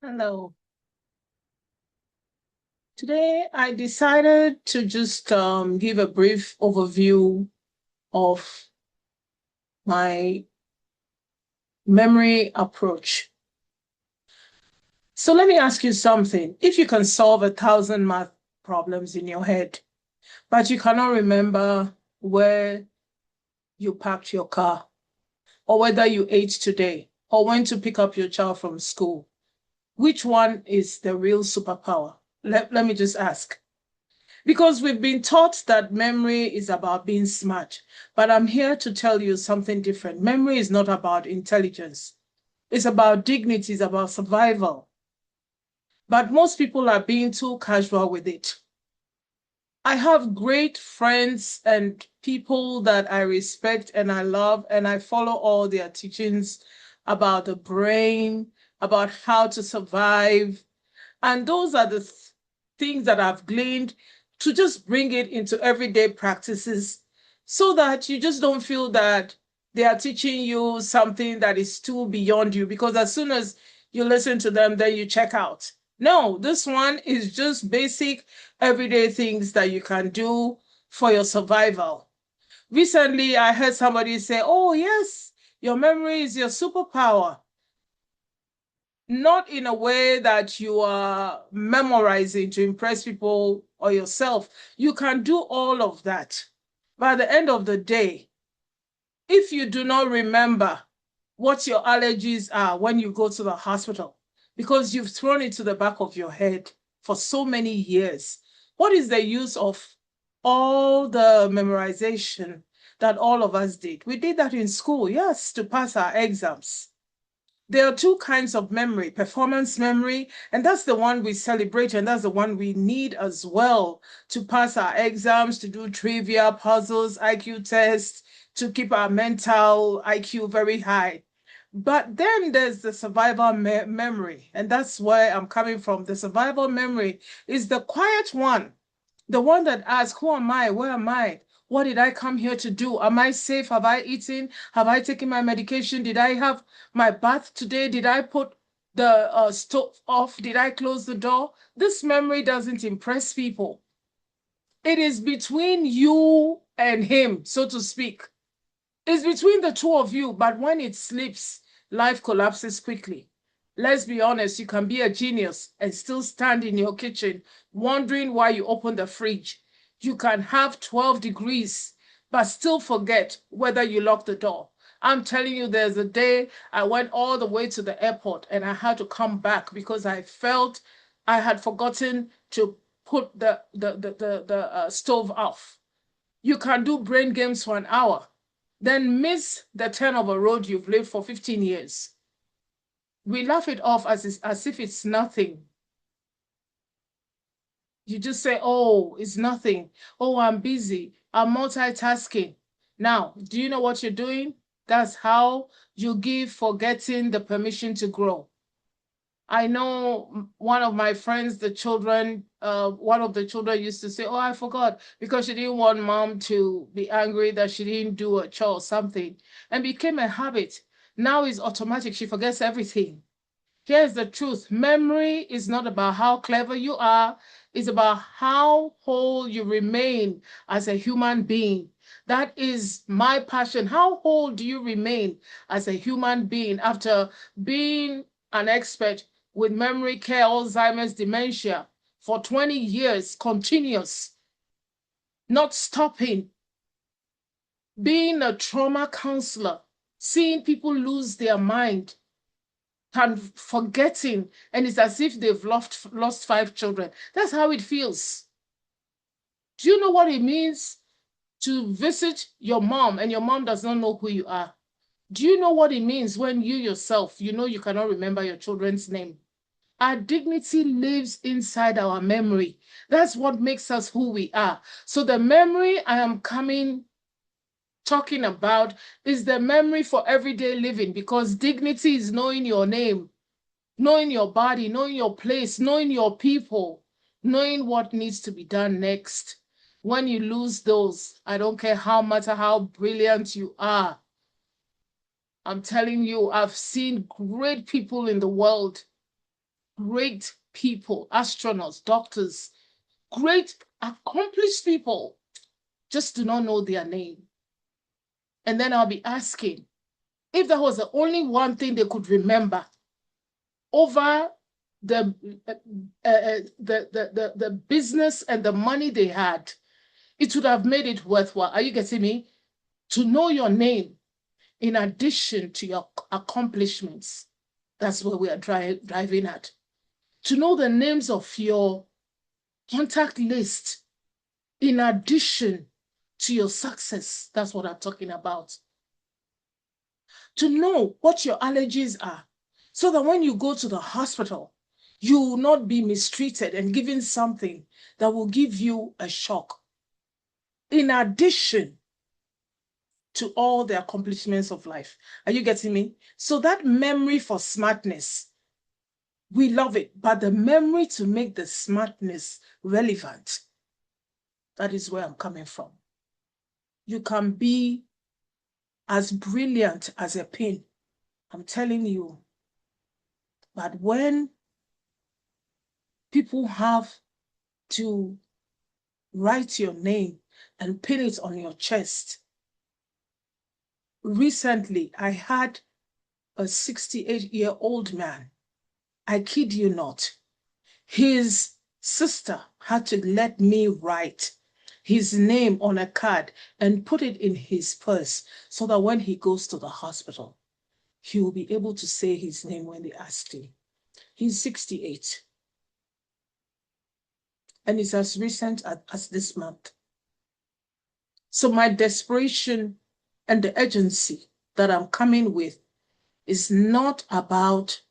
Hello. Today I decided to just give a brief overview of my memory approach. So let me ask you something. If you can solve 1,000 math problems in your head, but you cannot remember where you parked your car, or whether you ate today, or when to pick up your child from school, which one is the real superpower? Let me just ask. Because we've been taught that memory is about being smart, but I'm here to tell you something different. Memory is not about intelligence. It's about dignity, it's about survival. But most people are being too casual with it. I have great friends and people that I respect and I love, and I follow all their teachings about the brain, about how to survive. And those are the things that I've gleaned to just bring it into everyday practices so that you just don't feel that they are teaching you something that is too beyond you. Because as soon as you listen to them, then you check out. No, this one is just basic everyday things that you can do for your survival. Recently, I heard somebody say, oh, yes, your memory is your superpower. Not in a way that you are memorizing to impress people or yourself. You can do all of that. But at the end of the day, if you do not remember what your allergies are when you go to the hospital, because you've thrown it to the back of your head for so many years, what is the use of all the memorization that all of us did? We did that in school, yes, to pass our exams. There are two kinds of memory, performance memory, and that's the one we celebrate, and that's the one we need as well to pass our exams, to do trivia, puzzles, IQ tests, to keep our mental IQ very high. But then there's the survival memory, and that's where I'm coming from. The survival memory is the quiet one, the one that asks, who am I? Where am I? What did I come here to do? Am I safe? Have I eaten? Have I taken my medication? Did I have my bath today? Did I put the stove off? Did I close the door? This memory doesn't impress people. It is between you and him, so to speak. It's between the two of you, but when it slips, life collapses quickly. Let's be honest, you can be a genius and still stand in your kitchen wondering why you opened the fridge. You can have 12 degrees, but still forget whether you locked the door. I'm telling you, there's a day I went all the way to the airport and I had to come back because I felt I had forgotten to put the stove off. You can do brain games for an hour, then miss the turn of a road you've lived for 15 years. We laugh it off as if it's nothing. You just say, oh, it's nothing. Oh, I'm busy. I'm multitasking. Now, do you know what you're doing? That's how you give forgetting the permission to grow. I know one of my friends, one of the children used to say, oh, I forgot, because she didn't want mom to be angry that she didn't do a chore or something, and became a habit. Now it's automatic. She forgets everything. Here's the truth. Memory is not about how clever you are. It's about how whole you remain as a human being. That is my passion. How whole do you remain as a human being after being an expert with memory care, Alzheimer's, dementia for 20 years, continuous, not stopping, being a trauma counselor, seeing people lose their mind, and forgetting, and it's as if they've lost 5 children. That's how it feels. Do you know what it means to visit your mom and your mom does not know who you are? Do you know what it means when you yourself, you know you cannot remember your children's name? Our dignity lives inside our memory. That's what makes us who we are. So the memory I am talking about is the memory for everyday living, because dignity is knowing your name, knowing your body, knowing your place, knowing your people, knowing what needs to be done next. When you lose those, I don't care how matter how brilliant you are. I'm telling you, I've seen great people in the world great people, astronauts, doctors, great accomplished people, just do not know their name. And then I'll be asking, if that was the only one thing they could remember over the the business and the money they had, it would have made it worthwhile. Are you getting me? To know your name in addition to your accomplishments. That's where we are driving at. To know the names of your contact list in addition to your success. That's what I'm talking about. To know what your allergies are, so that when you go to the hospital, you will not be mistreated and given something that will give you a shock. In addition to all the accomplishments of life. Are you getting me? So that memory for smartness, we love it, but the memory to make the smartness relevant, that is where I'm coming from. You can be as brilliant as a pin, I'm telling you. But when people have to write your name and pin it on your chest. Recently, I had a 68-year-old man. I kid you not. His sister had to let me write his name on a card and put it in his purse so that when he goes to the hospital, he will be able to say his name when they ask him. He's 68. And it's as recent as this month. So my desperation and the urgency that I'm coming with is not about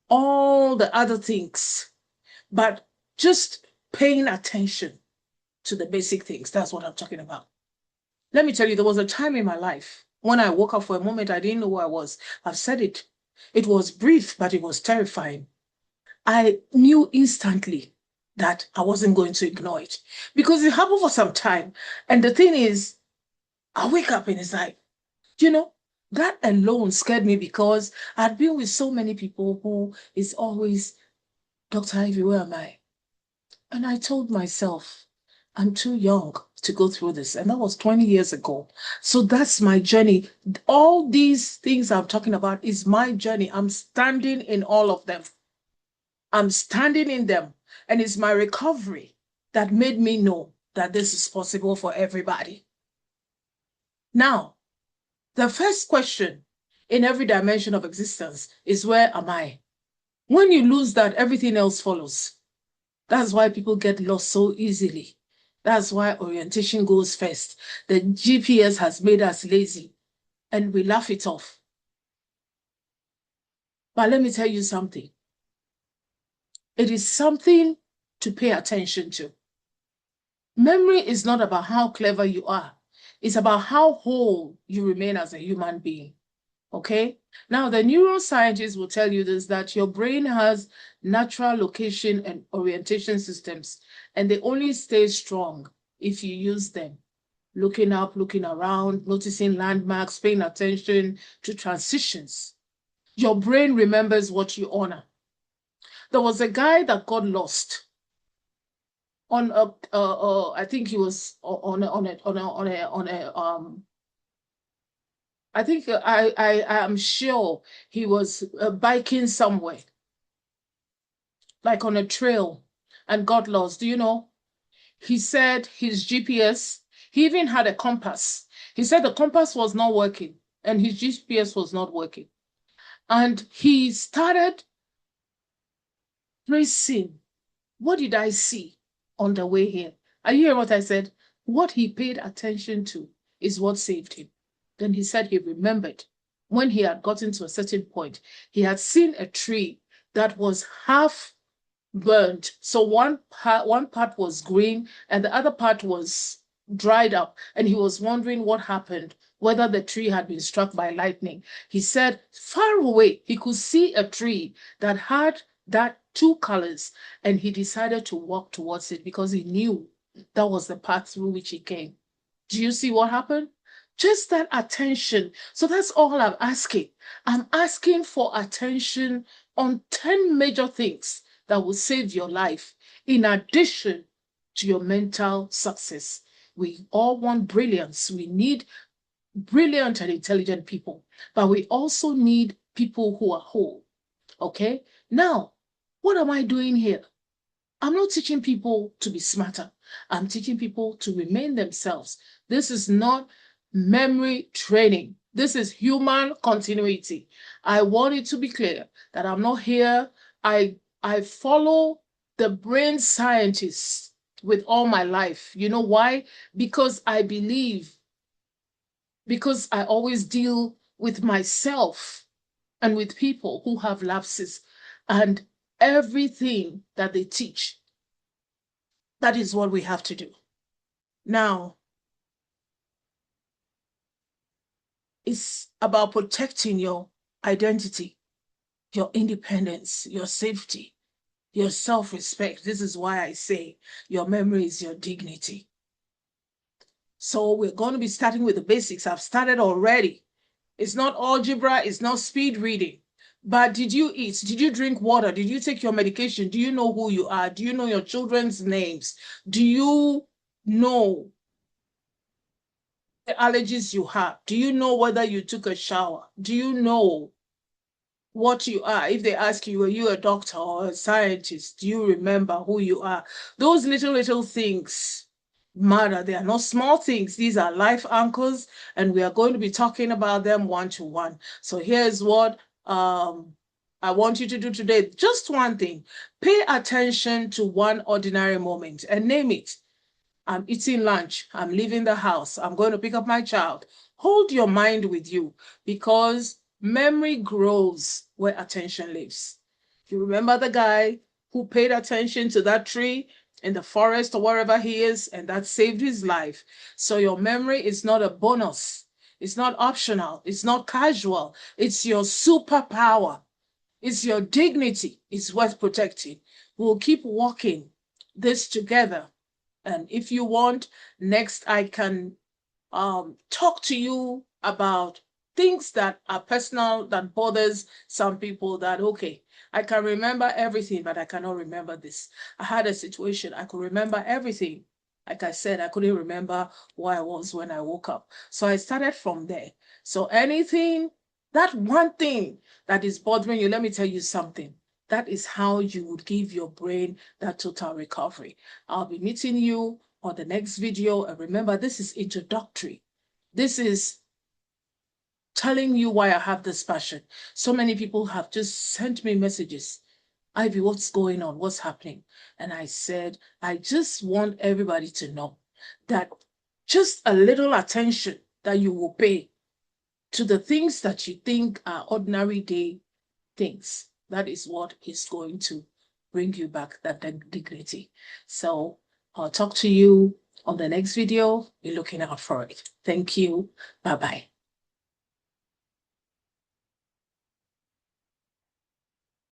all the other things, but just paying attention to the basic things. That's what I'm talking about. Let me tell you, there was a time in my life when I woke up for a moment, I didn't know who I was. I've said it. It was brief, but it was terrifying. I knew instantly that I wasn't going to ignore it because it happened for some time. And the thing is, I wake up and it's like, that alone scared me because I'd been with so many people who is always, Dr. Ivy, where am I? And I told myself, I'm too young to go through this. And that was 20 years ago. So that's my journey. All these things I'm talking about is my journey. I'm standing in all of them. I'm standing in them. And it's my recovery that made me know that this is possible for everybody. Now, the first question in every dimension of existence is, where am I? When you lose that, everything else follows. That's why people get lost so easily. That's why orientation goes first. The GPS has made us lazy and we laugh it off. But let me tell you something. It is something to pay attention to. Memory is not about how clever you are. It's about how whole you remain as a human being. Okay? Now, the neuroscientists will tell you this, that your brain has natural location and orientation systems, and they only stay strong if you use them. Looking up, looking around, noticing landmarks, paying attention to transitions. Your brain remembers what you honor. There was a guy that got lost on a, I think he was on a I think I am sure he was biking somewhere, like on a trail, and got lost. Do you know? He said his GPS, he even had a compass. He said the compass was not working and his GPS was not working. And he started tracing, what did I see on the way here? Are you hearing what I said? What he paid attention to is what saved him. Then he said he remembered when he had gotten to a certain point, he had seen a tree that was half burned. So one part was green and the other part was dried up. And he was wondering what happened, whether the tree had been struck by lightning. He said far away, he could see a tree that had that two colors, and he decided to walk towards it because he knew that was the path through which he came. Do you see what happened? Just that attention. So that's all I'm asking. I'm asking for attention on 10 major things that will save your life, in addition to your mental success. We all want brilliance. We need brilliant and intelligent people, but we also need people who are whole. Okay? Now, what am I doing here? I'm not teaching people to be smarter. I'm teaching people to remain themselves. This is not memory training. This is human continuity. I want it to be clear that I'm not here. I follow the brain scientists with all my life. You know why? Because I believe, because I always deal with myself and with people who have lapses, and everything that they teach, that is what we have to do. Now, it's about protecting your identity, your independence, your safety, your self-respect. This is why I say your memory is your dignity. So we're going to be starting with the basics. I've started already. It's not algebra, it's not speed reading. But did you eat? Did you drink water? Did you take your medication? Do you know who you are? Do you know your children's names? Do you know the allergies you have? Do you know whether you took a shower? Do you know what you are? If they ask you, are you a doctor or a scientist? Do you remember who you are? Those little things matter. They are not small things. These are life anchors, and we are going to be talking about them one-to-one. So here's what I want you to do today. Just one thing. Pay attention to one ordinary moment and name it. I'm eating lunch. I'm leaving the house. I'm going to pick up my child. Hold your mind with you, because memory grows where attention lives. You remember the guy who paid attention to that tree in the forest or wherever he is, and that saved his life. So your memory is not a bonus. It's not optional. It's not casual. It's your superpower. It's your dignity. It's worth protecting. We'll keep walking this together. And if you want, next I can talk to you about things that are personal, that bothers some people, that, okay, I can remember everything, but I cannot remember this. I had a situation, I could remember everything. Like I said, I couldn't remember who I was when I woke up. So I started from there. So anything, that one thing that is bothering you, let me tell you something. That is how you would give your brain that total recovery. I'll be meeting you on the next video. And remember, this is introductory. This is telling you why I have this passion. So many people have just sent me messages. Ivy, what's going on? What's happening? And I said, I just want everybody to know that just a little attention that you will pay to the things that you think are ordinary day things, that is what is going to bring you back that dignity. So I'll talk to you on the next video. Be looking out for it. Thank you. Bye-bye.